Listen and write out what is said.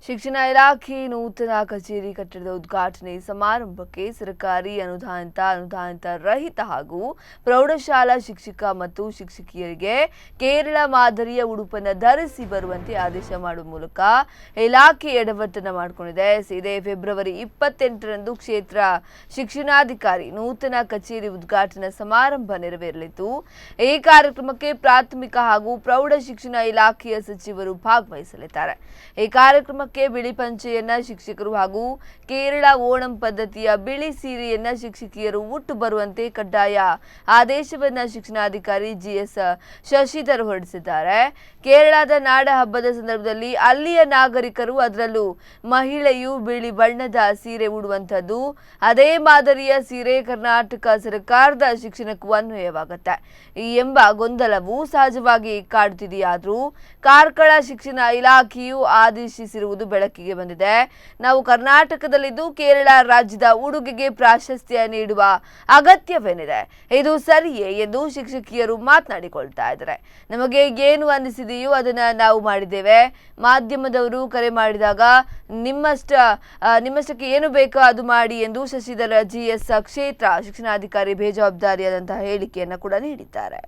ಶಿಕ್ಷಣ ಇಲಾಖೆ ನೂತನ ಕಚೇರಿ ಕಟ್ಟಡದ ಉದ್ಘಾಟನೆ ಸಮಾರಂಭಕ್ಕೆ ಸರ್ಕಾರಿ ಅನುದಾನಿತ ರಹಿತ ಹಾಗೂ ಪ್ರೌಢಶಾಲಾ ಶಿಕ್ಷಕ ಮತ್ತು ಶಿಕ್ಷಕಿಯರಿಗೆ ಕೇರಳ ಮಾದರಿಯ ಉಡುಪನ್ನು ಧರಿಸಿ ಬರುವಂತೆ ಆದೇಶ ಮಾಡುವ ಮೂಲಕ ಇಲಾಖೆ ಎಡವಟ್ಟನ್ನು ಮಾಡಿಕೊಂಡಿದೆ. ಇದೇ ಫೆಬ್ರವರಿ 28ರಂದು ಕ್ಷೇತ್ರ ಶಿಕ್ಷಣಾಧಿಕಾರಿ ನೂತನ ಕಚೇರಿ ಉದ್ಘಾಟನಾ ಸಮಾರಂಭ ನೆರವೇರಲಿದ್ದು, ಈ ಕಾರ್ಯಕ್ರಮಕ್ಕೆ ಪ್ರಾಥಮಿಕ ಹಾಗೂ ಪ್ರೌಢ ಶಿಕ್ಷಣ ಇಲಾಖೆಯ ಸಚಿವರು ಭಾಗವಹಿಸಲಿದ್ದಾರೆ. ಈ ಕಾರ್ಯಕ್ರಮ ಬಿಳಿ ಪಂಚೆಯನ್ನ ಶಿಕ್ಷಕರು ಹಾಗೂ ಕೇರಳ ಓಣಂ ಪದ್ಧತಿಯ ಬಿಳಿ ಸೀರೆಯನ್ನ ಶಿಕ್ಷಕಿಯರು ಉಟ್ಟು ಬರುವಂತೆ ಕಡ್ಡಾಯ ಆದೇಶವನ್ನ ಶಿಕ್ಷಣಾಧಿಕಾರಿ ಜಿಎಸ್ ಶಶಿಧರ್ ಹೊರಡಿಸಿದ್ದಾರೆ. ಕೇರಳದ ನಾಡ ಹಬ್ಬದ ಸಂದರ್ಭದಲ್ಲಿ ಅಲ್ಲಿಯ ನಾಗರಿಕರು, ಅದರಲ್ಲೂ ಮಹಿಳೆಯು ಬಿಳಿ ಬಣ್ಣದ ಸೀರೆ ಉಡುವಂಥದ್ದು, ಅದೇ ಮಾದರಿಯ ಸೀರೆ ಕರ್ನಾಟಕ ಸರ್ಕಾರದ ಶಿಕ್ಷಣಕ್ಕೂ ಅನ್ವಯವಾಗುತ್ತೆ ಎಂಬ ಗೊಂದಲವು ಸಹಜವಾಗಿ ಕಾಡುತ್ತಿದೆಯಾದರೂ ಕಾರ್ಕಳ ಶಿಕ್ಷಣ ಇಲಾಖೆಯು ಆದೇಶಿಸಿರುವುದು ಬೆಳಕಿಗೆ ಬಂದಿದೆ. ನಾವು ಕರ್ನಾಟಕದಲ್ಲಿದ್ದು ಕೇರಳ ರಾಜ್ಯದ ಉಡುಗೆಗೆ ಪ್ರಾಶಸ್ತ್ಯ ನೀಡುವ ಅಗತ್ಯವೇನಿದೆ, ಇದು ಸರಿಯೇ ಎಂದು ಶಿಕ್ಷಕಿಯರು ಮಾತನಾಡಿಕೊಳ್ತಾ ಇದ್ದಾರೆ. ನಮಗೆ ಏನು ಅನಿಸಿದೆಯೋ ಅದನ್ನ ನಾವು ಮಾಡಿದ್ದೇವೆ. ಮಾಧ್ಯಮದವರು ಕರೆ ಮಾಡಿದಾಗ ನಿಮ್ಮಷ್ಟಕ್ಕೆ ಏನು ಬೇಕೋ ಅದು ಮಾಡಿ ಎಂದು ಶಶಿಧರ್ ಜಿಎಸ್ ಕ್ಷೇತ್ರ ಶಿಕ್ಷಣಾಧಿಕಾರಿ ಬೇಜವಾಬ್ದಾರಿಯಾದಂತಹ ಹೇಳಿಕೆಯನ್ನು ಕೂಡ ನೀಡಿದ್ದಾರೆ.